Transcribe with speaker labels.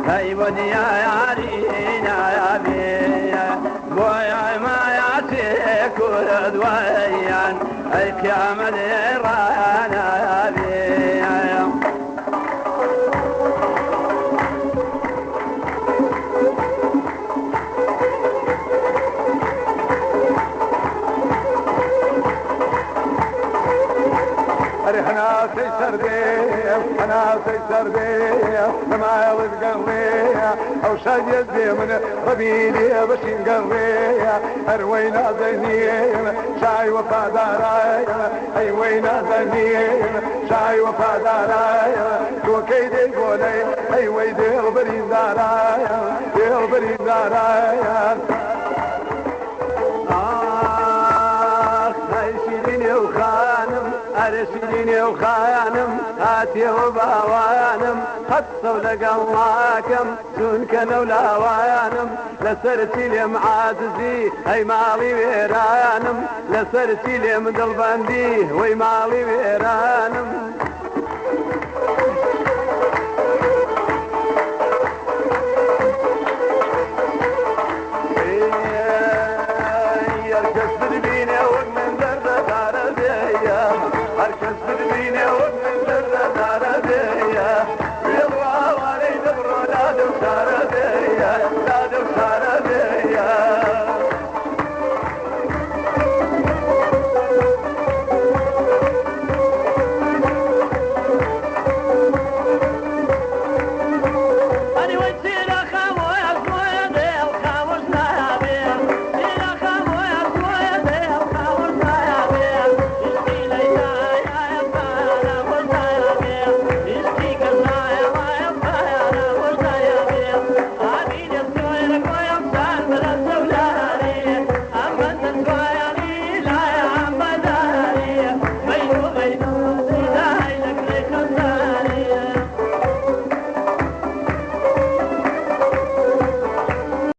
Speaker 1: هاي ودي يا عرينا يا بي بويا ما يعطيك ولد ويان هيك يا مديرانا يا بي
Speaker 2: انا تيسر بيه انا تيسر بيه لما يرد قلبي او شايد بيه من ربيلي باش نقريه اروينا زينين شاي وفا داراي اي وينا زينين شاي وفا داراي تو كيدي قولي اي ويدي البرين داراي البرين داراي
Speaker 1: أرسليني وخانم هاتي وباوانم خطوا لقواكم دون كانوا لاوانم لسرتي لي معاززي هي مالي ويرانم لسرتي لي مدل بندي وي مالي ويرانم
Speaker 2: Sara